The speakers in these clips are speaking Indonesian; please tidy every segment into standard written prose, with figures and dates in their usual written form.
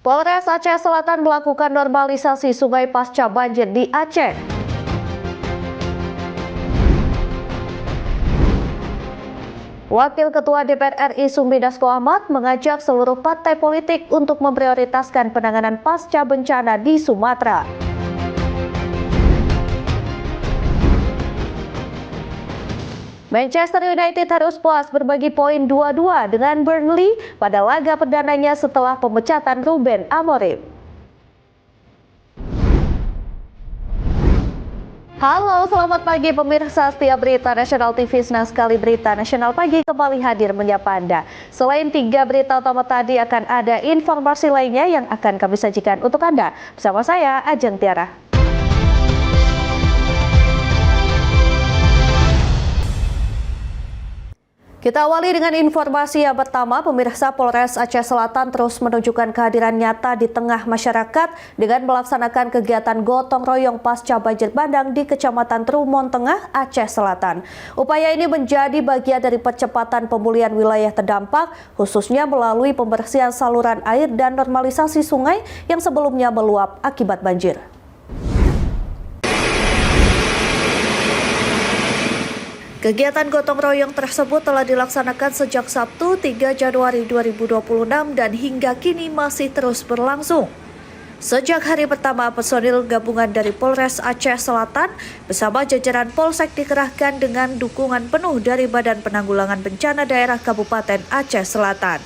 Polres Aceh Selatan melakukan normalisasi sungai pasca banjir di Aceh. Wakil Ketua DPR RI Sumbi Dasko Ahmad mengajak seluruh partai politik untuk memprioritaskan penanganan pasca bencana di Sumatera. Manchester United harus puas berbagi poin 2-2 dengan Burnley pada laga perdananya setelah pemecatan Ruben Amorim. Halo, selamat pagi pemirsa setia Berita Nasional TV. Senang sekali Berita Nasional Pagi kembali hadir menyapa Anda. Selain 3 berita utama tadi, akan ada informasi lainnya yang akan kami sajikan untuk Anda. Bersama saya, Ajeng Tiara. Kita awali dengan informasi yang pertama. Pemirsa, Polres Aceh Selatan terus menunjukkan kehadiran nyata di tengah masyarakat dengan melaksanakan kegiatan gotong royong pasca banjir bandang di Kecamatan Trumon Tengah, Aceh Selatan. Upaya ini menjadi bagian dari percepatan pemulihan wilayah terdampak, khususnya melalui pembersihan saluran air dan normalisasi sungai yang sebelumnya meluap akibat banjir. Kegiatan gotong royong tersebut telah dilaksanakan sejak Sabtu 3 Januari 2026 dan hingga kini masih terus berlangsung. Sejak hari pertama, personil gabungan dari Polres Aceh Selatan bersama jajaran Polsek dikerahkan dengan dukungan penuh dari Badan Penanggulangan Bencana Daerah Kabupaten Aceh Selatan.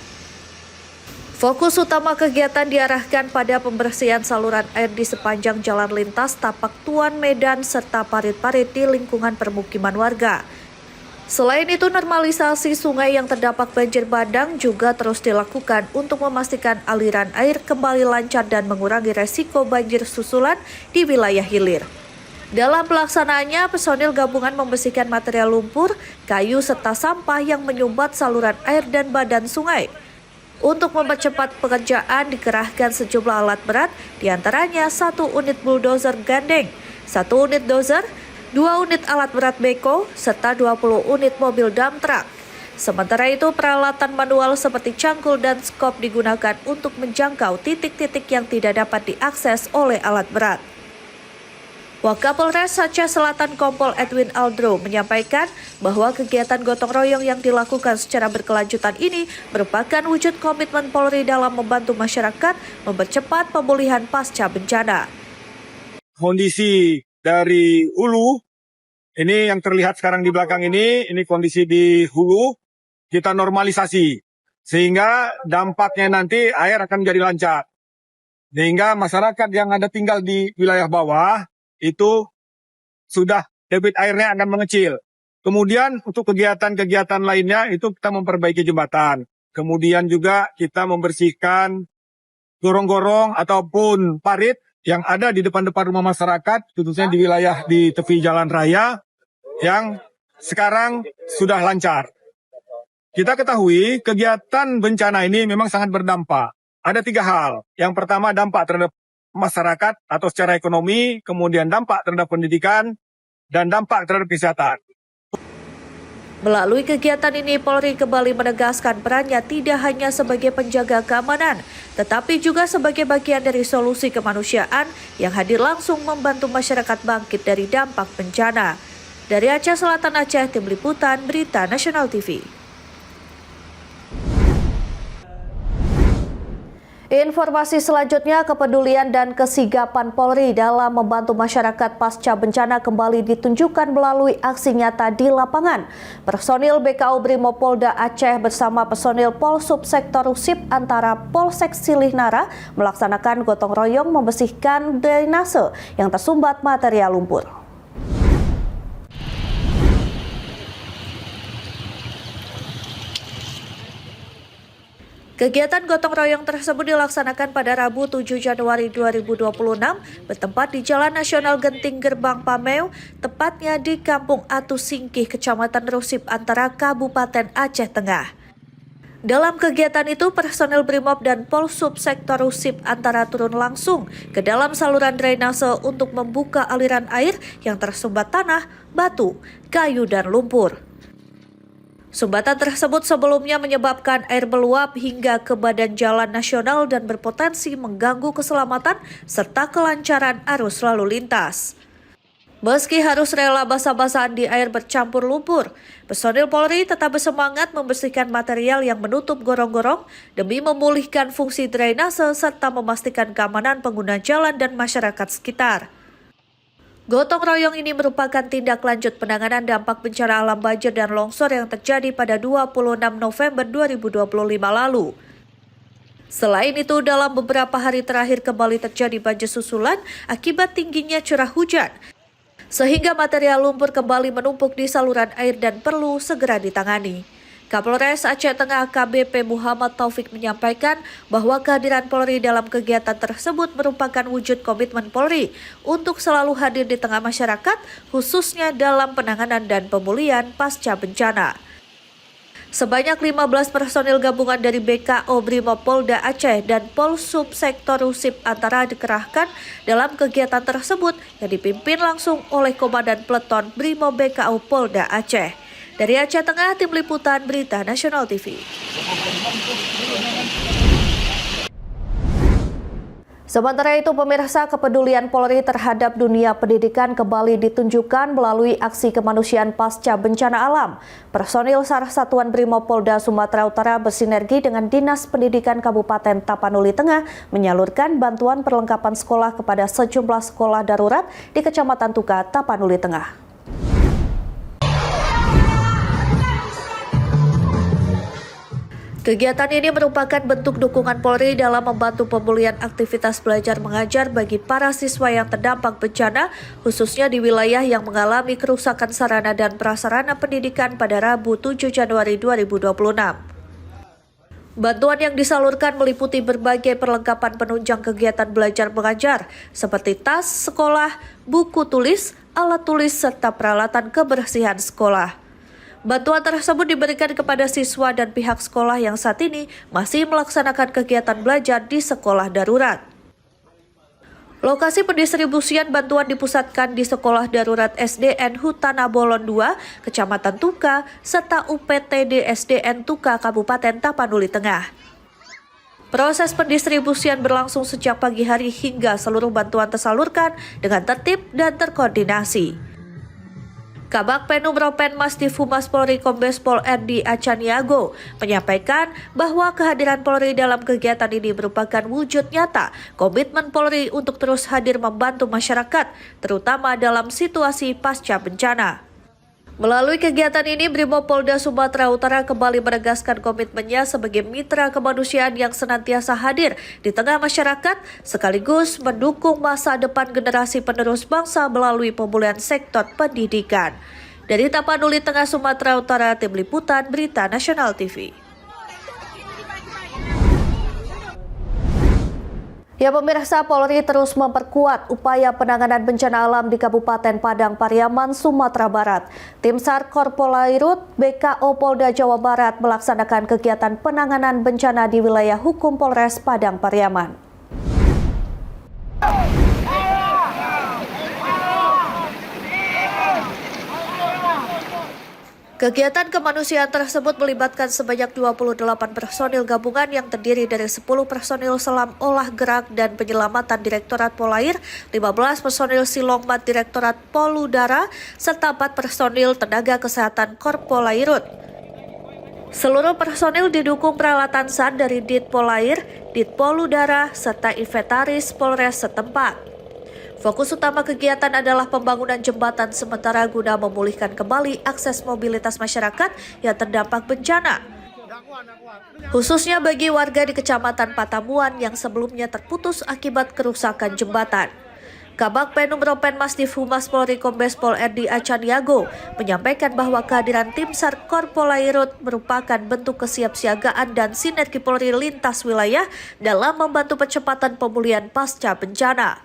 Fokus utama kegiatan diarahkan pada pembersihan saluran air di sepanjang jalan lintas Tapak Tuan Medan serta parit-parit di lingkungan permukiman warga. Selain itu, normalisasi sungai yang terdampak banjir bandang juga terus dilakukan untuk memastikan aliran air kembali lancar dan mengurangi resiko banjir susulan di wilayah hilir. Dalam pelaksanaannya, personil gabungan membersihkan material lumpur, kayu serta sampah yang menyumbat saluran air dan badan sungai. Untuk mempercepat pekerjaan dikerahkan sejumlah alat berat, diantaranya 1 unit bulldozer gandeng, 1 unit dozer, 2 unit alat berat beko, serta 20 unit mobil dump truck. Sementara itu, peralatan manual seperti cangkul dan skop digunakan untuk menjangkau titik-titik yang tidak dapat diakses oleh alat berat. Wakapolres Aceh Selatan Kompol Edwin Aldro menyampaikan bahwa kegiatan gotong royong yang dilakukan secara berkelanjutan ini merupakan wujud komitmen Polri dalam membantu masyarakat mempercepat pemulihan pasca bencana. Kondisi dari hulu, ini yang terlihat sekarang di belakang ini kondisi di hulu, kita normalisasi. Sehingga dampaknya nanti air akan menjadi lancar. Sehingga masyarakat yang ada tinggal di wilayah bawah, itu sudah debit airnya akan mengecil. Kemudian untuk kegiatan-kegiatan lainnya, itu kita memperbaiki jembatan. Kemudian juga kita membersihkan gorong-gorong ataupun parit yang ada di depan-depan rumah masyarakat, khususnya di wilayah di tepi jalan raya, yang sekarang sudah lancar. Kita ketahui kegiatan bencana ini memang sangat berdampak. Ada 3 hal. Yang pertama, dampak terhadap masyarakat atau secara ekonomi, kemudian dampak terhadap pendidikan, dan dampak terhadap kesehatan. Melalui kegiatan ini, Polri kembali menegaskan perannya tidak hanya sebagai penjaga keamanan, tetapi juga sebagai bagian dari solusi kemanusiaan yang hadir langsung membantu masyarakat bangkit dari dampak bencana. Dari Aceh Selatan Aceh, Tim Liputan Berita Nasional TV. Informasi selanjutnya, kepedulian dan kesigapan Polri dalam membantu masyarakat pasca bencana kembali ditunjukkan melalui aksi nyata di lapangan. Personil BKU Brimopolda Aceh bersama personil Polsub Sektor Rusip antara Polsek Silihnara melaksanakan gotong royong membersihkan drainase yang tersumbat material lumpur. Kegiatan gotong royong tersebut dilaksanakan pada Rabu 7 Januari 2026 bertempat di Jalan Nasional Genting Gerbang Pameu, tepatnya di Kampung Atu Singkih, Kecamatan Rusip Antara, Kabupaten Aceh Tengah. Dalam kegiatan itu, personel Brimob dan Polsub Sektor Rusip Antara turun langsung ke dalam saluran drainase untuk membuka aliran air yang tersumbat tanah, batu, kayu, dan lumpur. Sumbatan tersebut sebelumnya menyebabkan air meluap hingga ke badan jalan nasional dan berpotensi mengganggu keselamatan serta kelancaran arus lalu lintas. Meski harus rela basah-basahan di air bercampur lumpur, personil Polri tetap bersemangat membersihkan material yang menutup gorong-gorong demi memulihkan fungsi drainase serta memastikan keamanan pengguna jalan dan masyarakat sekitar. Gotong royong ini merupakan tindak lanjut penanganan dampak bencana alam banjir dan longsor yang terjadi pada 26 November 2025 lalu. Selain itu, dalam beberapa hari terakhir kembali terjadi banjir susulan akibat tingginya curah hujan, sehingga material lumpur kembali menumpuk di saluran air dan perlu segera ditangani. Kapolres Aceh Tengah AKBP Muhammad Taufik menyampaikan bahwa kehadiran Polri dalam kegiatan tersebut merupakan wujud komitmen Polri untuk selalu hadir di tengah masyarakat, khususnya dalam penanganan dan pemulihan pasca bencana. Sebanyak 15 personil gabungan dari BKO Brimopolda Aceh dan Polsub Sektor Rusip Antara dikerahkan dalam kegiatan tersebut yang dipimpin langsung oleh Komandan Peleton Brimo BKO Polda Aceh. Dari Aceh Tengah, Tim Liputan Berita Nasional TV. Sementara itu, pemirsa, kepedulian Polri terhadap dunia pendidikan kembali ditunjukkan melalui aksi kemanusiaan pasca bencana alam. Personil SAR Satuan Brimopolda Sumatera Utara bersinergi dengan Dinas Pendidikan Kabupaten Tapanuli Tengah menyalurkan bantuan perlengkapan sekolah kepada sejumlah sekolah darurat di Kecamatan Tuka, Tapanuli Tengah. Kegiatan ini merupakan bentuk dukungan Polri dalam membantu pemulihan aktivitas belajar mengajar bagi para siswa yang terdampak bencana, khususnya di wilayah yang mengalami kerusakan sarana dan prasarana pendidikan pada Rabu 7 Januari 2026. Bantuan yang disalurkan meliputi berbagai perlengkapan penunjang kegiatan belajar mengajar, seperti tas sekolah, buku tulis, alat tulis, serta peralatan kebersihan sekolah. Bantuan tersebut diberikan kepada siswa dan pihak sekolah yang saat ini masih melaksanakan kegiatan belajar di sekolah darurat. Lokasi pendistribusian bantuan dipusatkan di Sekolah Darurat SDN Hutana Bolon 2, Kecamatan Tuka, serta UPTD SDN Tuka, Kabupaten Tapanuli Tengah. Proses pendistribusian berlangsung sejak pagi hari hingga seluruh bantuan tersalurkan dengan tertib dan terkoordinasi. Kabak Penum Ropenmas Divhumas Polri Kombes Pol RD Acaniago menyampaikan bahwa kehadiran Polri dalam kegiatan ini merupakan wujud nyata komitmen Polri untuk terus hadir membantu masyarakat, terutama dalam situasi pasca bencana. Melalui kegiatan ini, Brimopolda Sumatera Utara kembali menegaskan komitmennya sebagai mitra kemanusiaan yang senantiasa hadir di tengah masyarakat, sekaligus mendukung masa depan generasi penerus bangsa melalui pemulihan sektor pendidikan. Dari Tapanuli Tengah, Sumatera Utara, Tim Liputan Berita Nasional TV. Ya pemirsa, Polri terus memperkuat upaya penanganan bencana alam di Kabupaten Padang Pariaman, Sumatera Barat. Tim SAR Korpolairut BKO Polda Jawa Barat melaksanakan kegiatan penanganan bencana di wilayah hukum Polres Padang Pariaman. Kegiatan kemanusiaan tersebut melibatkan sebanyak 28 personil gabungan yang terdiri dari 10 personil selam olah gerak dan penyelamatan Direktorat Polair, 15 personil Silongmat Direktorat Poludara, serta 4 personil tenaga kesehatan Korpolairut. Seluruh personil didukung peralatan SAR dari Dit Polair, Dit Poludara, serta inventaris Polres setempat. Fokus utama kegiatan adalah pembangunan jembatan sementara guna memulihkan kembali akses mobilitas masyarakat yang terdampak bencana, khususnya bagi warga di Kecamatan Patamuan yang sebelumnya terputus akibat kerusakan jembatan. Kabak Penum Ropenmas Divhumas Polri Kombes Pol RD Acaniago menyampaikan bahwa kehadiran tim SAR Korpolairut merupakan bentuk kesiapsiagaan dan sinergi Polri lintas wilayah dalam membantu percepatan pemulihan pasca bencana.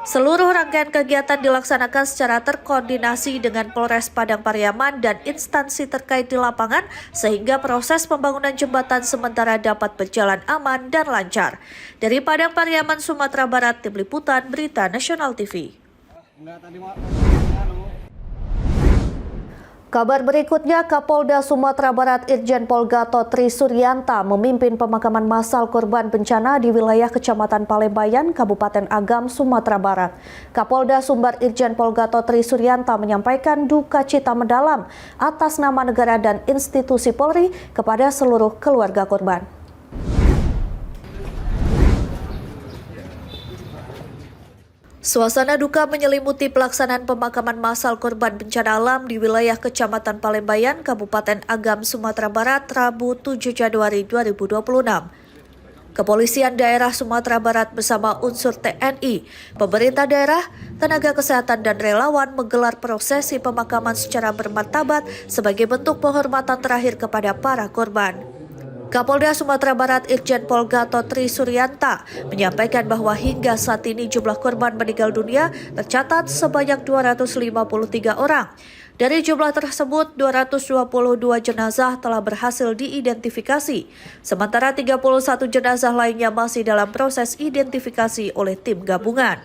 Seluruh rangkaian kegiatan dilaksanakan secara terkoordinasi dengan Polres Padang Pariaman dan instansi terkait di lapangan sehingga proses pembangunan jembatan sementara dapat berjalan aman dan lancar. Dari Padang Pariaman, Sumatera Barat, Tim Liputan Berita Nasional TV. Kabar berikutnya, Kapolda Sumatera Barat Irjen Pol Gatot Trisuryanta memimpin pemakaman massal korban bencana di wilayah Kecamatan Palembayan, Kabupaten Agam, Sumatera Barat. Kapolda Sumbar Irjen Pol Gatot Trisuryanta menyampaikan duka cita mendalam atas nama negara dan institusi Polri kepada seluruh keluarga korban. Suasana duka menyelimuti pelaksanaan pemakaman massal korban bencana alam di wilayah Kecamatan Palembayan, Kabupaten Agam, Sumatera Barat, Rabu 7 Januari 2026. Kepolisian daerah Sumatera Barat bersama unsur TNI, pemerintah daerah, tenaga kesehatan dan relawan menggelar prosesi pemakaman secara bermartabat sebagai bentuk penghormatan terakhir kepada para korban. Kapolda Sumatera Barat Irjen Pol Gatot Trisuryanta menyampaikan bahwa hingga saat ini jumlah korban meninggal dunia tercatat sebanyak 253 orang. Dari jumlah tersebut, 222 jenazah telah berhasil diidentifikasi, sementara 31 jenazah lainnya masih dalam proses identifikasi oleh tim gabungan.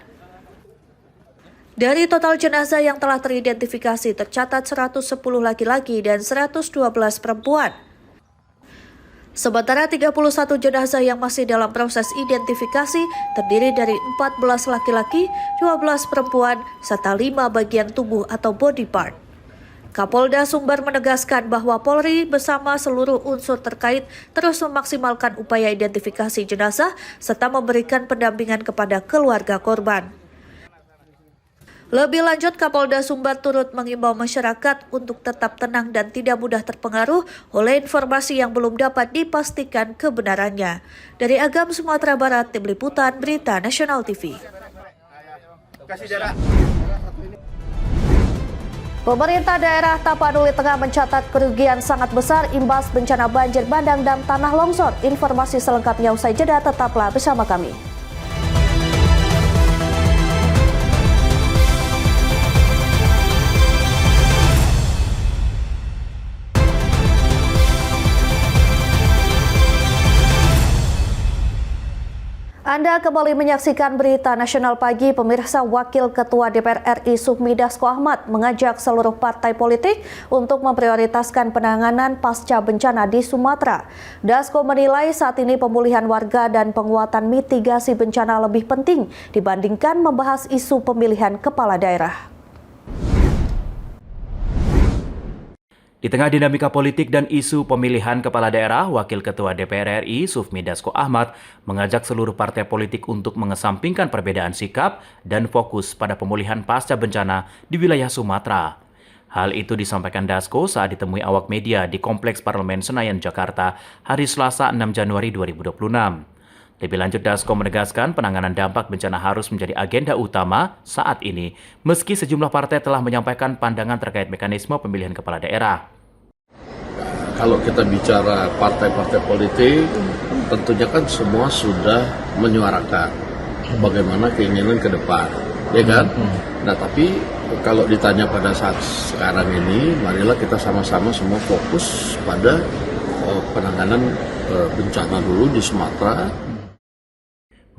Dari total jenazah yang telah teridentifikasi tercatat 110 laki-laki dan 112 perempuan. Sementara 31 jenazah yang masih dalam proses identifikasi terdiri dari 14 laki-laki, 12 perempuan, serta 5 bagian tubuh atau body part. Kapolda Sumbar menegaskan bahwa Polri bersama seluruh unsur terkait terus memaksimalkan upaya identifikasi jenazah serta memberikan pendampingan kepada keluarga korban. Lebih lanjut, Kapolda Sumbar turut mengimbau masyarakat untuk tetap tenang dan tidak mudah terpengaruh oleh informasi yang belum dapat dipastikan kebenarannya. Dari Agam, Sumatera Barat, Tim Liputan Berita Nasional TV. Pemerintah daerah Tapanuli Tengah mencatat kerugian sangat besar imbas bencana banjir bandang dan tanah longsor. Informasi selengkapnya usai jeda, tetaplah bersama kami. Anda kembali menyaksikan Berita Nasional Pagi. Pemirsa, Wakil Ketua DPR RI Sufmi Dasko Ahmad mengajak seluruh partai politik untuk memprioritaskan penanganan pasca bencana di Sumatera. Dasko menilai saat ini pemulihan warga dan penguatan mitigasi bencana lebih penting dibandingkan membahas isu pemilihan kepala daerah. Di tengah dinamika politik dan isu pemilihan kepala daerah, Wakil Ketua DPR RI Sufmi Dasko Ahmad mengajak seluruh partai politik untuk mengesampingkan perbedaan sikap dan fokus pada pemulihan pasca bencana di wilayah Sumatera. Hal itu disampaikan Dasko saat ditemui awak media di Kompleks Parlemen Senayan, Jakarta, hari Selasa 6 Januari 2026. Lebih lanjut, Dasko menegaskan penanganan dampak bencana harus menjadi agenda utama saat ini, meski sejumlah partai telah menyampaikan pandangan terkait mekanisme pemilihan kepala daerah. Kalau kita bicara partai-partai politik, tentunya kan semua sudah menyuarakan bagaimana keinginan ke depan, ya kan? Nah, tapi kalau ditanya pada saat sekarang ini, marilah kita sama-sama semua fokus pada penanganan bencana dulu di Sumatera.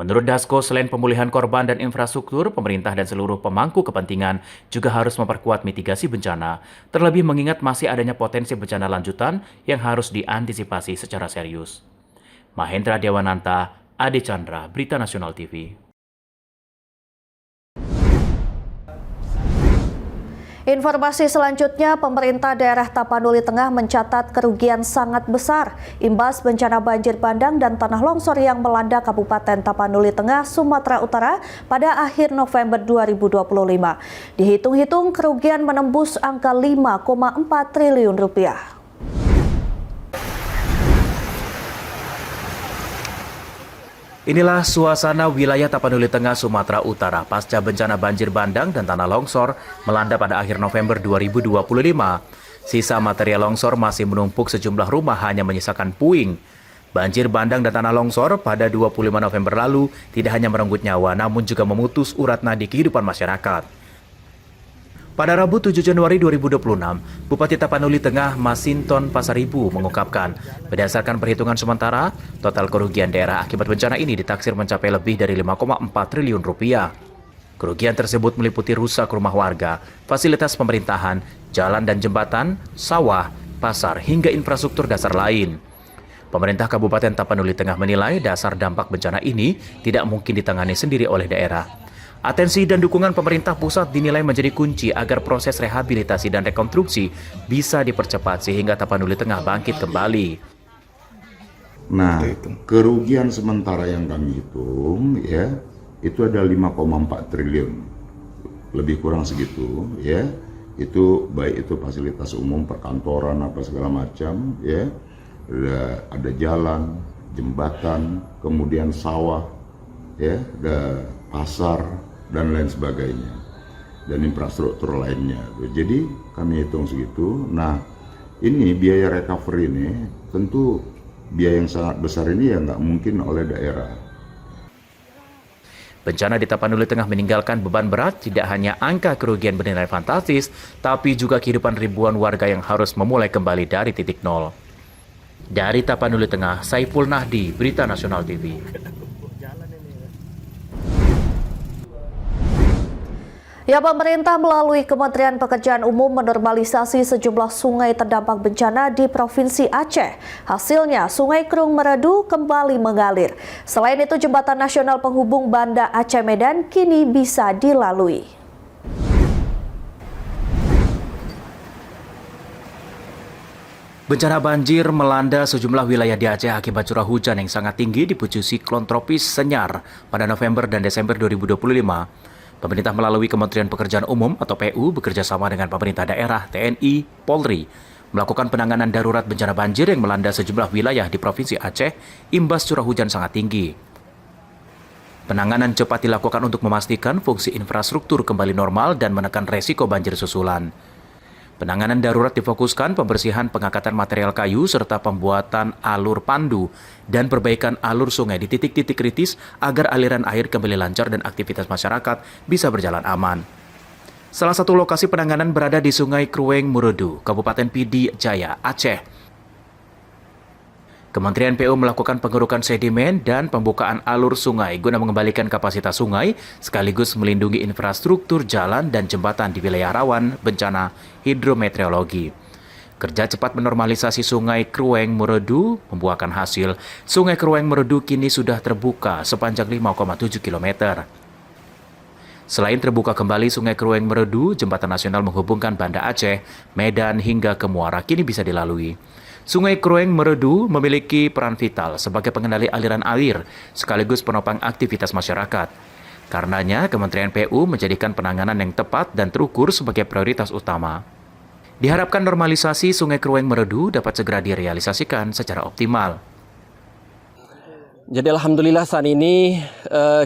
Menurut Dasko, selain pemulihan korban dan infrastruktur, pemerintah dan seluruh pemangku kepentingan juga harus memperkuat mitigasi bencana, terlebih mengingat masih adanya potensi bencana lanjutan yang harus diantisipasi secara serius. Mahendra Dewananta, Ade Chandra, Berita Nasional TV. Informasi selanjutnya, pemerintah daerah Tapanuli Tengah mencatat kerugian sangat besar imbas bencana banjir bandang dan tanah longsor yang melanda Kabupaten Tapanuli Tengah, Sumatera Utara pada akhir November 2025. Dihitung-hitung, kerugian menembus angka 5,4 triliun rupiah. Inilah suasana wilayah Tapanuli Tengah, Sumatera Utara pasca bencana banjir bandang dan tanah longsor melanda pada akhir November 2025. Sisa material longsor masih menumpuk sejumlah rumah, hanya menyisakan puing. Banjir bandang dan tanah longsor pada 25 November lalu tidak hanya merenggut nyawa, namun juga memutus urat nadi kehidupan masyarakat. Pada Rabu 7 Januari 2026, Bupati Tapanuli Tengah Masinton Pasaribu mengungkapkan, berdasarkan perhitungan sementara, total kerugian daerah akibat bencana ini ditaksir mencapai lebih dari 5,4 triliun rupiah. Kerugian tersebut meliputi rusak rumah warga, fasilitas pemerintahan, jalan dan jembatan, sawah, pasar, hingga infrastruktur dasar lain. Pemerintah Kabupaten Tapanuli Tengah menilai dasar dampak bencana ini tidak mungkin ditangani sendiri oleh daerah. Atensi dan dukungan pemerintah pusat dinilai menjadi kunci agar proses rehabilitasi dan rekonstruksi bisa dipercepat sehingga Tapanuli Tengah bangkit kembali. Nah, kerugian sementara yang kami hitung ya, itu ada 5,4 triliun. Lebih kurang segitu ya. Itu baik itu fasilitas umum, perkantoran apa segala macam ya. Ada jalan, jembatan, kemudian sawah ya, ada pasar dan lain sebagainya, dan infrastruktur lainnya. Jadi kami hitung segitu. Nah, ini biaya recovery ini tentu biaya yang sangat besar ini ya nggak mungkin oleh daerah. Bencana di Tapanuli Tengah meninggalkan beban berat tidak hanya angka kerugian bernilai fantastis, tapi juga kehidupan ribuan warga yang harus memulai kembali dari titik nol. Dari Tapanuli Tengah, Saiful Nahdi, Berita Nasional TV. Ya, pemerintah melalui Kementerian Pekerjaan Umum menormalisasi sejumlah sungai terdampak bencana di Provinsi Aceh. Hasilnya, Sungai Krung Meredu kembali mengalir. Selain itu, jembatan nasional penghubung Banda Aceh Medan kini bisa dilalui. Bencana banjir melanda sejumlah wilayah di Aceh akibat curah hujan yang sangat tinggi dipicu siklon tropis Senyar pada November dan Desember 2025. Pemerintah melalui Kementerian Pekerjaan Umum atau PU bekerja sama dengan pemerintah daerah, TNI, Polri, melakukan penanganan darurat bencana banjir yang melanda sejumlah wilayah di Provinsi Aceh imbas curah hujan sangat tinggi. Penanganan cepat dilakukan untuk memastikan fungsi infrastruktur kembali normal dan menekan resiko banjir susulan. Penanganan darurat difokuskan pembersihan pengangkatan material kayu serta pembuatan alur pandu dan perbaikan alur sungai di titik-titik kritis agar aliran air kembali lancar dan aktivitas masyarakat bisa berjalan aman. Salah satu lokasi penanganan berada di Sungai Krueng Meredu, Kabupaten Pidi Jaya, Aceh. Kementerian PU melakukan pengerukan sedimen dan pembukaan alur sungai guna mengembalikan kapasitas sungai sekaligus melindungi infrastruktur jalan dan jembatan di wilayah rawan bencana hidrometeorologi. Kerja cepat menormalisasi Sungai Krueng Meredu membuahkan hasil. Sungai Krueng Meredu kini sudah terbuka sepanjang 5,7 km. Selain terbuka kembali Sungai Krueng Meredu, jembatan nasional menghubungkan Banda Aceh, Medan hingga ke Muara kini bisa dilalui. Sungai Krueng Meredu memiliki peran vital sebagai pengendali aliran air sekaligus penopang aktivitas masyarakat. Karenanya, Kementerian PU menjadikan penanganan yang tepat dan terukur sebagai prioritas utama. Diharapkan normalisasi Sungai Krueng Meredu dapat segera direalisasikan secara optimal. Jadi alhamdulillah saat ini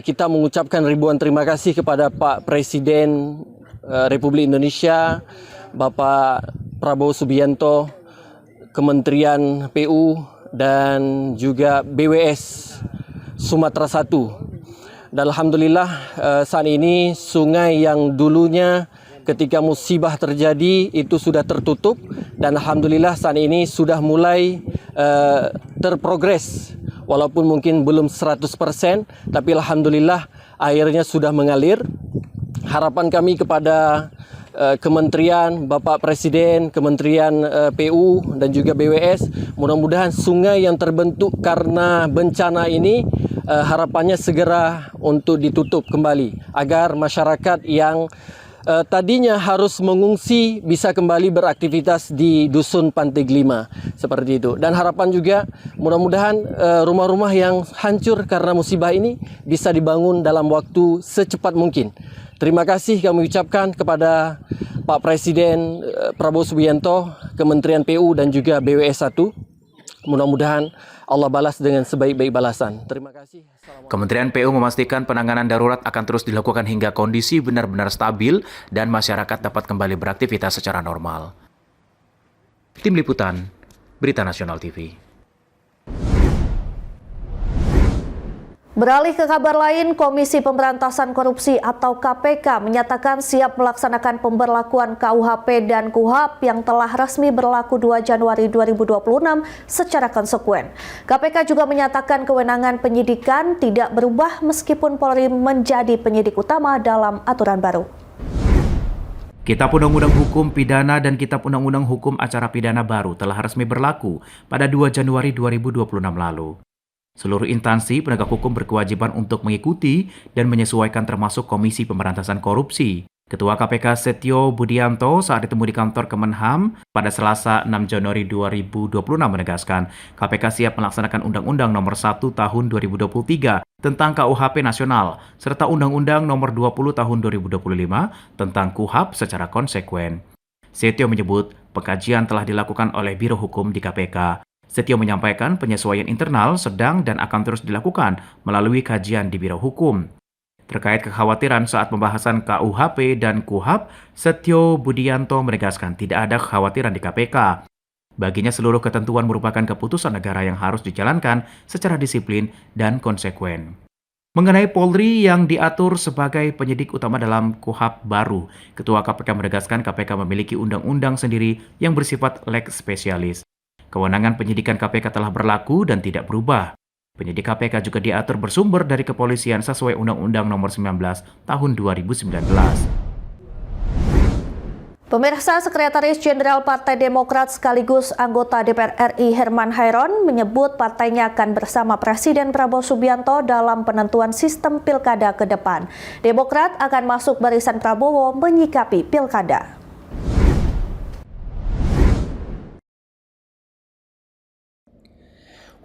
kita mengucapkan ribuan terima kasih kepada Pak Presiden Republik Indonesia, Bapak Prabowo Subianto, Kementerian PU dan juga BWS Sumatera 1. Dan alhamdulillah saat ini sungai yang dulunya ketika musibah terjadi itu sudah tertutup dan alhamdulillah saat ini sudah mulai terprogres. Walaupun mungkin belum 100%, tapi alhamdulillah airnya sudah mengalir. Harapan kami kepada Kementerian, Bapak Presiden, Kementerian PU dan juga BWS, mudah-mudahan sungai yang terbentuk karena bencana ini harapannya segera untuk ditutup kembali agar masyarakat yang tadinya harus mengungsi bisa kembali beraktivitas di Dusun Pantai Glima seperti itu. Dan harapan juga mudah-mudahan rumah-rumah yang hancur karena musibah ini bisa dibangun dalam waktu secepat mungkin. Terima kasih kami ucapkan kepada Pak Presiden Prabowo Subianto, Kementerian PU dan juga BWS 1. Mudah-mudahan Allah balas dengan sebaik-baik balasan. Terima kasih. Kementerian PU memastikan penanganan darurat akan terus dilakukan hingga kondisi benar-benar stabil dan masyarakat dapat kembali beraktivitas secara normal. Tim Liputan, Berita Nasional TV. Beralih ke kabar lain, Komisi Pemberantasan Korupsi atau KPK menyatakan siap melaksanakan pemberlakuan KUHP dan KUHAP yang telah resmi berlaku 2 Januari 2026 secara konsekuen. KPK juga menyatakan kewenangan penyidikan tidak berubah meskipun Polri menjadi penyidik utama dalam aturan baru. Kitab Undang-Undang Hukum Pidana dan Kitab Undang-Undang Hukum Acara Pidana baru telah resmi berlaku pada 2 Januari 2026 lalu. Seluruh instansi penegak hukum berkewajiban untuk mengikuti dan menyesuaikan termasuk Komisi Pemberantasan Korupsi. Ketua KPK Setio Budianto saat ditemu di kantor Kemenham pada Selasa 6 Januari 2026 menegaskan KPK siap melaksanakan Undang-Undang Nomor 1 Tahun 2023 tentang KUHP Nasional serta Undang-Undang Nomor 20 Tahun 2025 tentang KUHAP secara konsekuen. Setio menyebut pengkajian telah dilakukan oleh Biro Hukum di KPK. Setio menyampaikan penyesuaian internal sedang dan akan terus dilakukan melalui kajian di Biro Hukum. Terkait kekhawatiran saat pembahasan KUHP dan KUHAP, Setio Budianto menegaskan tidak ada kekhawatiran di KPK. Baginya seluruh ketentuan merupakan keputusan negara yang harus dijalankan secara disiplin dan konsekuen. Mengenai Polri yang diatur sebagai penyidik utama dalam KUHAP baru, Ketua KPK menegaskan KPK memiliki undang-undang sendiri yang bersifat lex spesialis. Kewenangan penyidikan KPK telah berlaku dan tidak berubah. Penyidik KPK juga diatur bersumber dari kepolisian sesuai Undang-Undang Nomor 19 Tahun 2019. Pemirsa, Sekretaris Jenderal Partai Demokrat sekaligus anggota DPR RI Herman Hairon menyebut partainya akan bersama Presiden Prabowo Subianto dalam penentuan sistem pilkada ke depan. Demokrat akan masuk barisan Prabowo menyikapi pilkada.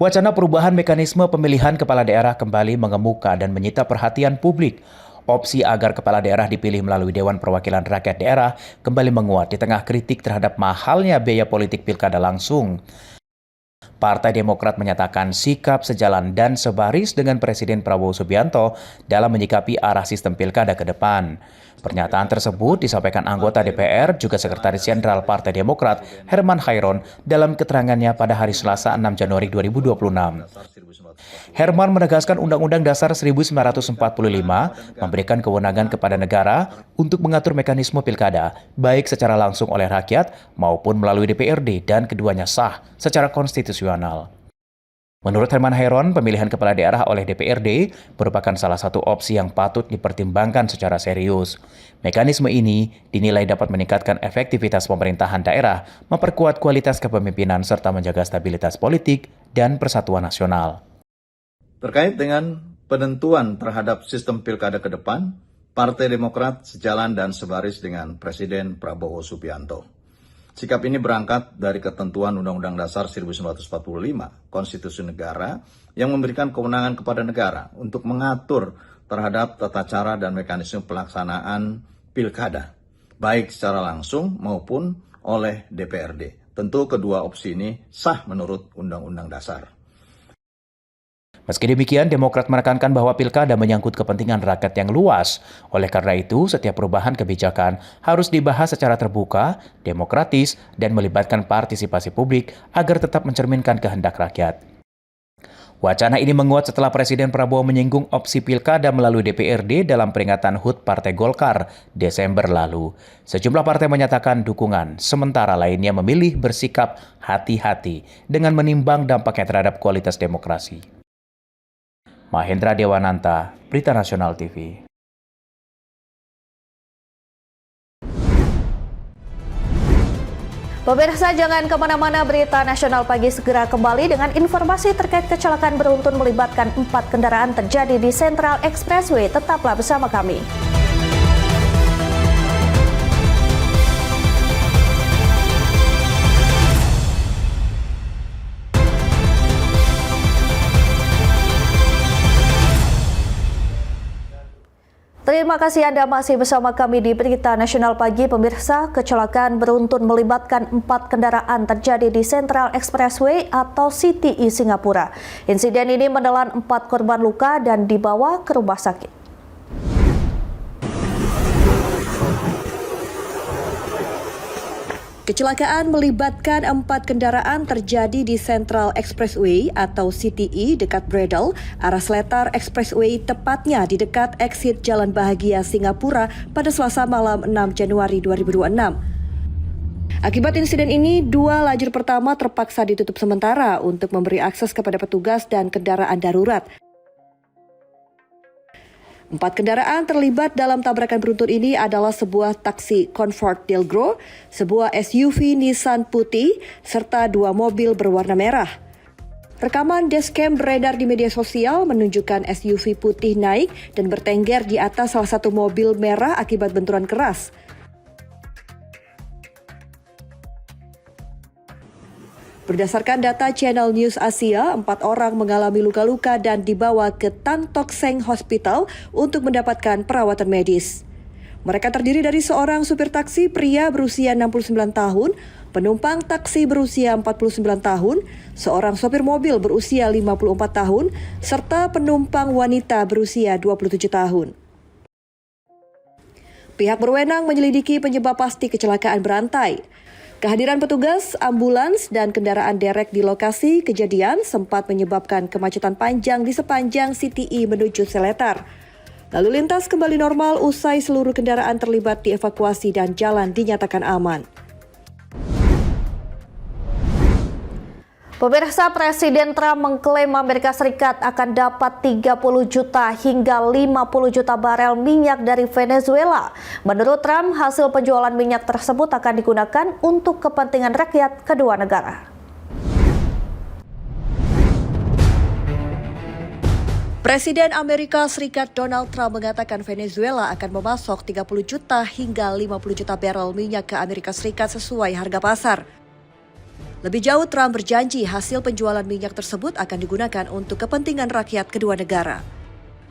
Wacana perubahan mekanisme pemilihan kepala daerah kembali mengemuka dan menyita perhatian publik. Opsi agar kepala daerah dipilih melalui Dewan Perwakilan Rakyat Daerah kembali menguat di tengah kritik terhadap mahalnya biaya politik pilkada langsung. Partai Demokrat menyatakan sikap sejalan dan sebaris dengan Presiden Prabowo Subianto dalam menyikapi arah sistem pilkada ke depan. Pernyataan tersebut disampaikan anggota DPR juga Sekretaris Jenderal Partai Demokrat Herman Hairon dalam keterangannya pada hari Selasa 6 Januari 2026. Herman menegaskan Undang-Undang Dasar 1945 memberikan kewenangan kepada negara untuk mengatur mekanisme pilkada, baik secara langsung oleh rakyat maupun melalui DPRD dan keduanya sah secara konstitusional. Menurut Herman Hairon, pemilihan kepala daerah oleh DPRD merupakan salah satu opsi yang patut dipertimbangkan secara serius. Mekanisme ini dinilai dapat meningkatkan efektivitas pemerintahan daerah, memperkuat kualitas kepemimpinan, serta menjaga stabilitas politik dan persatuan nasional. Terkait dengan penentuan terhadap sistem pilkada ke depan, Partai Demokrat sejalan dan sebaris dengan Presiden Prabowo Subianto. Sikap ini berangkat dari ketentuan Undang-Undang Dasar 1945, Konstitusi Negara, yang memberikan kewenangan kepada negara untuk mengatur terhadap tata cara dan mekanisme pelaksanaan pilkada, baik secara langsung maupun oleh DPRD. Tentu kedua opsi ini sah menurut Undang-Undang Dasar. Meski demikian, Demokrat menekankan bahwa pilkada menyangkut kepentingan rakyat yang luas. Oleh karena itu, setiap perubahan kebijakan harus dibahas secara terbuka, demokratis, dan melibatkan partisipasi publik agar tetap mencerminkan kehendak rakyat. Wacana ini menguat setelah Presiden Prabowo menyinggung opsi pilkada melalui DPRD dalam peringatan HUT Partai Golkar Desember lalu. Sejumlah partai menyatakan dukungan, sementara lainnya memilih bersikap hati-hati dengan menimbang dampaknya terhadap kualitas demokrasi. Mahendra Dewananta, Berita Nasional TV. Pemirsa, jangan kemana-mana, Berita Nasional Pagi segera kembali dengan informasi terkait kecelakaan beruntun melibatkan 4 kendaraan terjadi di Central Expressway. Tetaplah bersama kami. Terima kasih Anda masih bersama kami di Berita Nasional Pagi. Pemirsa, kecelakaan beruntun melibatkan 4 kendaraan terjadi di Central Expressway atau CTE Singapura. Insiden ini menelan 4 korban luka dan dibawa ke rumah sakit. Kecelakaan melibatkan 4 kendaraan terjadi di Central Expressway atau CTE dekat Bredel, arah Slater Expressway tepatnya di dekat exit Jalan Bahagia Singapura pada Selasa malam 6 Januari 2026. Akibat insiden ini, 2 lajur pertama terpaksa ditutup sementara untuk memberi akses kepada petugas dan kendaraan darurat. 4 kendaraan terlibat dalam tabrakan beruntun ini adalah sebuah taksi Comfort Delgro, sebuah SUV Nissan putih, serta 2 mobil berwarna merah. Rekaman dashcam beredar di media sosial menunjukkan SUV putih naik dan bertengger di atas salah satu mobil merah akibat benturan keras. Berdasarkan data Channel News Asia, 4 orang mengalami luka-luka dan dibawa ke Tan Tock Seng Hospital untuk mendapatkan perawatan medis. Mereka terdiri dari seorang supir taksi pria berusia 69 tahun, penumpang taksi berusia 49 tahun, seorang sopir mobil berusia 54 tahun, serta penumpang wanita berusia 27 tahun. Pihak berwenang menyelidiki penyebab pasti kecelakaan berantai. Kehadiran petugas, ambulans, dan kendaraan derek di lokasi kejadian sempat menyebabkan kemacetan panjang di sepanjang CTE menuju Seletar. Lalu lintas kembali normal usai seluruh kendaraan terlibat dievakuasi dan jalan dinyatakan aman. Pemirsa, Presiden Trump mengklaim Amerika Serikat akan dapat 30 juta hingga 50 juta barel minyak dari Venezuela. Menurut Trump, hasil penjualan minyak tersebut akan digunakan untuk kepentingan rakyat kedua negara. Presiden Amerika Serikat Donald Trump mengatakan Venezuela akan memasok 30 juta hingga 50 juta barel minyak ke Amerika Serikat sesuai harga pasar. Lebih jauh, Trump berjanji hasil penjualan minyak tersebut akan digunakan untuk kepentingan rakyat kedua negara.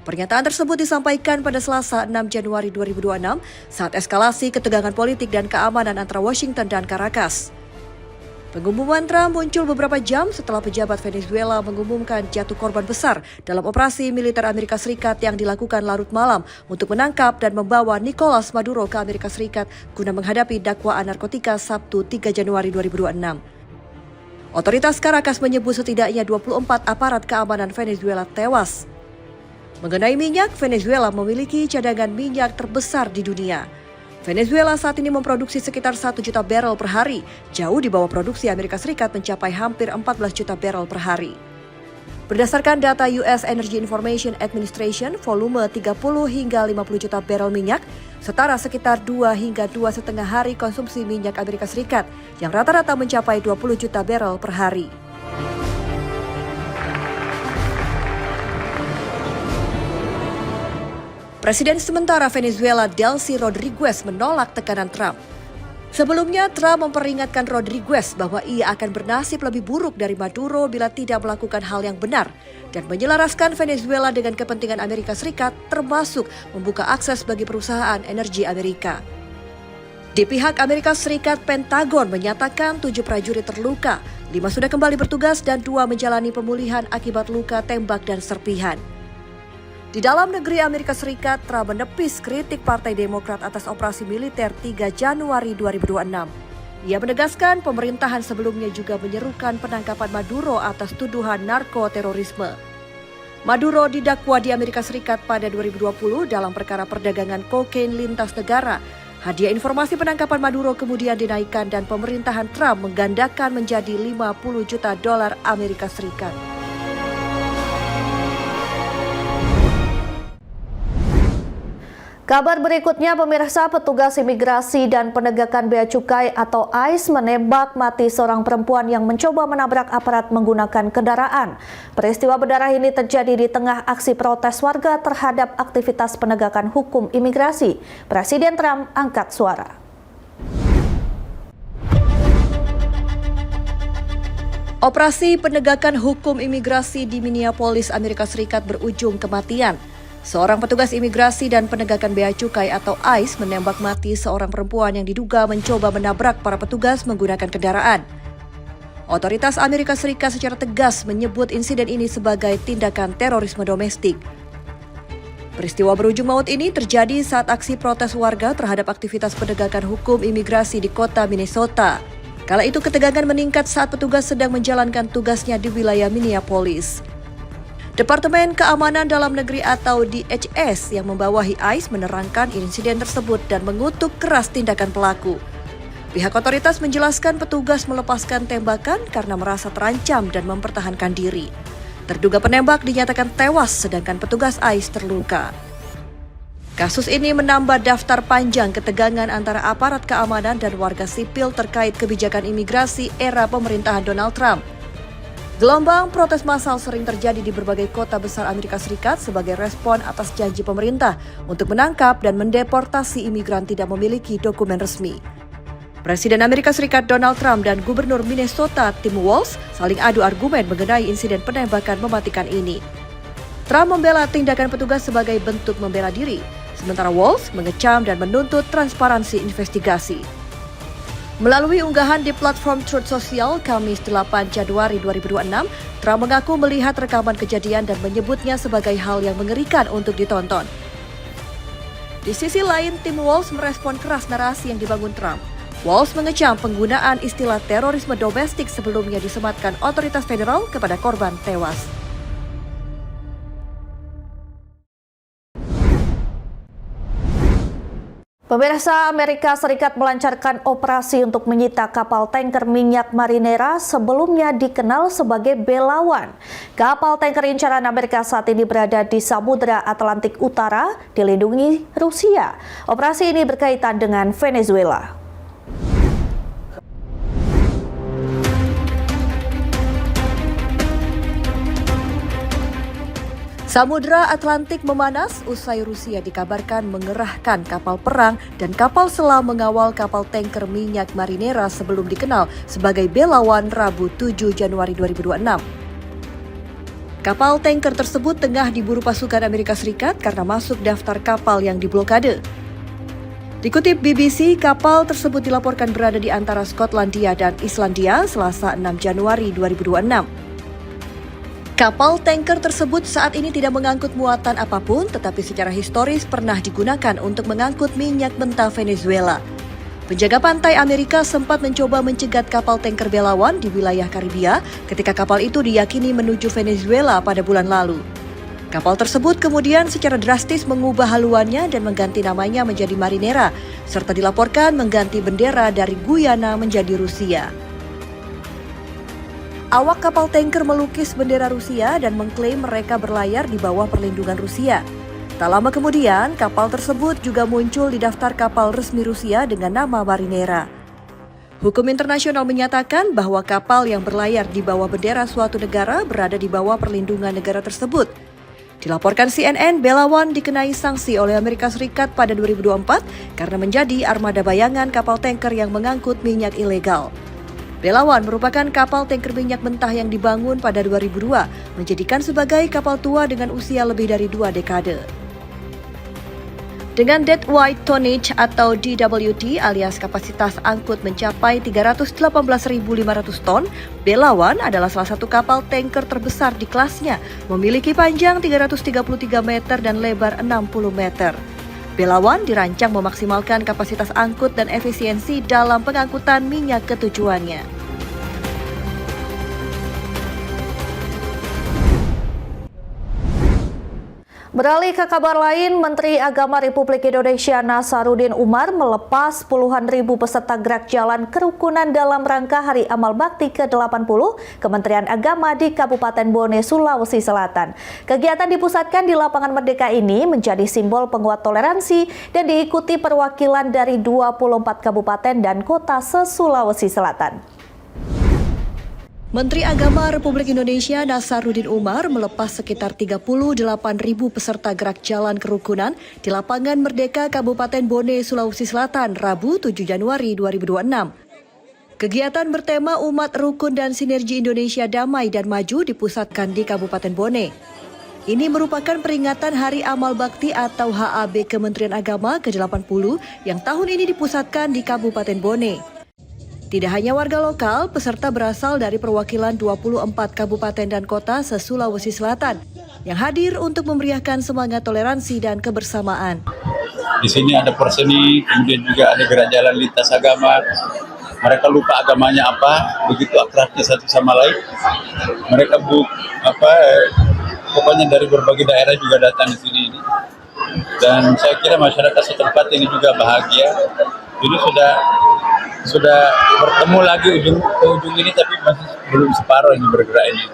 Pernyataan tersebut disampaikan pada Selasa 6 Januari 2026 saat eskalasi ketegangan politik dan keamanan antara Washington dan Caracas. Pengumuman Trump muncul beberapa jam setelah pejabat Venezuela mengumumkan jatuh korban besar dalam operasi militer Amerika Serikat yang dilakukan larut malam untuk menangkap dan membawa Nicolas Maduro ke Amerika Serikat guna menghadapi dakwaan narkotika Sabtu 3 Januari 2026. Otoritas Caracas menyebut setidaknya 24 aparat keamanan Venezuela tewas. Mengenai minyak, Venezuela memiliki cadangan minyak terbesar di dunia. Venezuela saat ini memproduksi sekitar 1 juta barel per hari, jauh di bawah produksi Amerika Serikat mencapai hampir 14 juta barel per hari. Berdasarkan data US Energy Information Administration, volume 30 hingga 50 juta barel minyak setara sekitar 2 hingga 2,5 hari konsumsi minyak Amerika Serikat yang rata-rata mencapai 20 juta barel per hari. Presiden sementara Venezuela Delcy Rodriguez menolak tekanan Trump. Sebelumnya, Trump memperingatkan Rodriguez bahwa ia akan bernasib lebih buruk dari Maduro bila tidak melakukan hal yang benar dan menyelaraskan Venezuela dengan kepentingan Amerika Serikat, termasuk membuka akses bagi perusahaan energi Amerika. Di pihak Amerika Serikat, Pentagon menyatakan 7 prajurit terluka, 5 sudah kembali bertugas dan 2 menjalani pemulihan akibat luka tembak dan serpihan. Di dalam negeri Amerika Serikat, Trump menepis kritik Partai Demokrat atas operasi militer 3 Januari 2026. Ia menegaskan pemerintahan sebelumnya juga menyerukan penangkapan Maduro atas tuduhan narkoterorisme. Maduro didakwa di Amerika Serikat pada 2020 dalam perkara perdagangan kokain lintas negara. Hadiah informasi penangkapan Maduro kemudian dinaikkan dan pemerintahan Trump menggandakan menjadi 50 juta dolar Amerika Serikat. Kabar berikutnya, pemirsa, petugas imigrasi dan penegakan bea cukai atau ICE menembak mati seorang perempuan yang mencoba menabrak aparat menggunakan kendaraan. Peristiwa berdarah ini terjadi di tengah aksi protes warga terhadap aktivitas penegakan hukum imigrasi. Presiden Trump angkat suara. Operasi penegakan hukum imigrasi di Minneapolis, Amerika Serikat berujung kematian. Seorang petugas imigrasi dan penegakan bea cukai atau ICE menembak mati seorang perempuan yang diduga mencoba menabrak para petugas menggunakan kendaraan. Otoritas Amerika Serikat secara tegas menyebut insiden ini sebagai tindakan terorisme domestik. Peristiwa berujung maut ini terjadi saat aksi protes warga terhadap aktivitas penegakan hukum imigrasi di kota Minnesota. Kala itu ketegangan meningkat saat petugas sedang menjalankan tugasnya di wilayah Minneapolis. Departemen Keamanan Dalam Negeri atau DHS yang membawahi ICE menerangkan insiden tersebut dan mengutuk keras tindakan pelaku. Pihak otoritas menjelaskan petugas melepaskan tembakan karena merasa terancam dan mempertahankan diri. Terduga penembak dinyatakan tewas sedangkan petugas ICE terluka. Kasus ini menambah daftar panjang ketegangan antara aparat keamanan dan warga sipil terkait kebijakan imigrasi era pemerintahan Donald Trump. Gelombang protes massal sering terjadi di berbagai kota besar Amerika Serikat sebagai respon atas janji pemerintah untuk menangkap dan mendeportasi imigran tidak memiliki dokumen resmi. Presiden Amerika Serikat Donald Trump dan Gubernur Minnesota Tim Walz saling adu argumen mengenai insiden penembakan mematikan ini. Trump membela tindakan petugas sebagai bentuk membela diri, sementara Walz mengecam dan menuntut transparansi investigasi. Melalui unggahan di platform Truth Social Kamis 8 Januari 2026, Trump mengaku melihat rekaman kejadian dan menyebutnya sebagai hal yang mengerikan untuk ditonton. Di sisi lain, Tim Walz merespon keras narasi yang dibangun Trump. Walz mengecam penggunaan istilah terorisme domestik sebelumnya disematkan otoritas federal kepada korban tewas. Pemirsa, Amerika Serikat melancarkan operasi untuk menyita kapal tanker minyak Marinera sebelumnya dikenal sebagai Belawan. Kapal tanker incaran Amerika saat ini berada di Samudra Atlantik Utara, dilindungi Rusia. Operasi ini berkaitan dengan Venezuela. Samudra Atlantik memanas usai Rusia dikabarkan mengerahkan kapal perang dan kapal selam mengawal kapal tanker minyak Marinera sebelum dikenal sebagai Belawan Rabu 7 Januari 2026. Kapal tanker tersebut tengah diburu pasukan Amerika Serikat karena masuk daftar kapal yang diblokade. Dikutip BBC, kapal tersebut dilaporkan berada di antara Skotlandia dan Islandia Selasa 6 Januari 2026. Kapal tanker tersebut saat ini tidak mengangkut muatan apapun, tetapi secara historis pernah digunakan untuk mengangkut minyak mentah Venezuela. Penjaga pantai Amerika sempat mencoba mencegat kapal tanker Belawan di wilayah Karibia ketika kapal itu diyakini menuju Venezuela pada bulan lalu. Kapal tersebut kemudian secara drastis mengubah haluannya dan mengganti namanya menjadi Marinera, serta dilaporkan mengganti bendera dari Guyana menjadi Rusia. Awak kapal tanker melukis bendera Rusia dan mengklaim mereka berlayar di bawah perlindungan Rusia. Tak lama kemudian, kapal tersebut juga muncul di daftar kapal resmi Rusia dengan nama Marinera. Hukum internasional menyatakan bahwa kapal yang berlayar di bawah bendera suatu negara berada di bawah perlindungan negara tersebut. Dilaporkan CNN, Belawan dikenai sanksi oleh Amerika Serikat pada 2024 karena menjadi armada bayangan kapal tanker yang mengangkut minyak ilegal. Belawan merupakan kapal tanker minyak mentah yang dibangun pada 2002, menjadikan sebagai kapal tua dengan usia lebih dari 2 dekade. Dengan deadweight tonnage atau DWT alias kapasitas angkut mencapai 318.500 ton, Belawan adalah salah satu kapal tanker terbesar di kelasnya, memiliki panjang 333 meter dan lebar 60 meter. Belawan dirancang memaksimalkan kapasitas angkut dan efisiensi dalam pengangkutan minyak ke tujuannya. Beralih ke kabar lain, Menteri Agama Republik Indonesia Nasaruddin Umar melepas puluhan ribu peserta gerak jalan kerukunan dalam rangka Hari Amal Bakti ke-80 Kementerian Agama di Kabupaten Bone, Sulawesi Selatan. Kegiatan dipusatkan di Lapangan Merdeka ini menjadi simbol penguat toleransi dan diikuti perwakilan dari 24 kabupaten dan kota se-Sulawesi Selatan. Menteri Agama Republik Indonesia Nasaruddin Umar melepas sekitar 38.000 peserta gerak jalan kerukunan di Lapangan Merdeka Kabupaten Bone, Sulawesi Selatan, Rabu 7 Januari 2026. Kegiatan bertema Umat Rukun dan Sinergi Indonesia Damai dan Maju dipusatkan di Kabupaten Bone. Ini merupakan peringatan Hari Amal Bakti atau HAB Kementerian Agama ke-80 yang tahun ini dipusatkan di Kabupaten Bone. Tidak hanya warga lokal, peserta berasal dari perwakilan 24 kabupaten dan kota se-Sulawesi Selatan. yang hadir untuk memeriahkan semangat toleransi dan kebersamaan. Di sini ada perseni, kemudian juga ada gerak jalan lintas agama. Mereka lupa agamanya apa, begitu akrabnya satu sama lain. Mereka pokoknya dari berbagai daerah juga datang di sini. Dan saya kira masyarakat setempat ini juga bahagia. Ini sudah bertemu lagi ujung ke ujung ini, tapi masih belum separuh ini bergerak ini.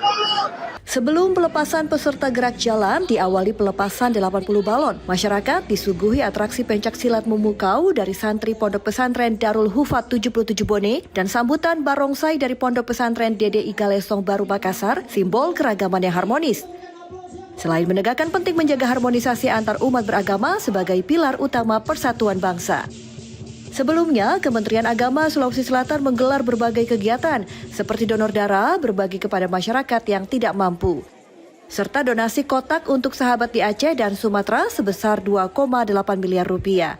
Sebelum pelepasan peserta gerak jalan, diawali pelepasan 80 balon. Masyarakat disuguhi atraksi pencak silat memukau dari santri Pondok Pesantren Darul Hufat 77 Bone dan sambutan barongsai dari Pondok Pesantren DDI Galesong Baru Makassar, simbol keragaman yang harmonis. Selain menegakkan penting menjaga harmonisasi antar umat beragama sebagai pilar utama persatuan bangsa. Sebelumnya, Kementerian Agama Sulawesi Selatan menggelar berbagai kegiatan seperti donor darah berbagi kepada masyarakat yang tidak mampu, serta donasi kotak untuk sahabat di Aceh dan Sumatera sebesar 2,8 miliar rupiah.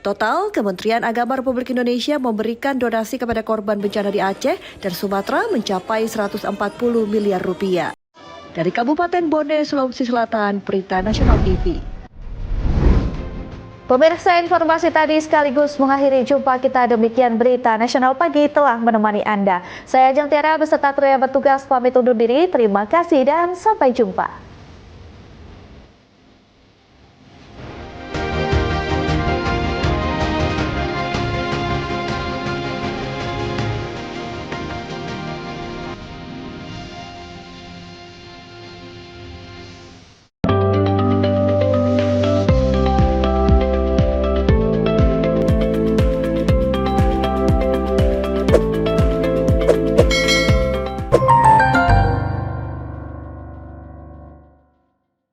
Total, Kementerian Agama Republik Indonesia memberikan donasi kepada korban bencana di Aceh dan Sumatera mencapai 140 miliar rupiah. Dari Kabupaten Bone, Sulawesi Selatan, Berita Nasional TV. Pemirsa, informasi tadi sekaligus mengakhiri jumpa kita. Demikian Berita Nasional Pagi telah menemani Anda. Saya Ajeng Tiara beserta kru yang bertugas pamit undur diri. Terima kasih dan sampai jumpa.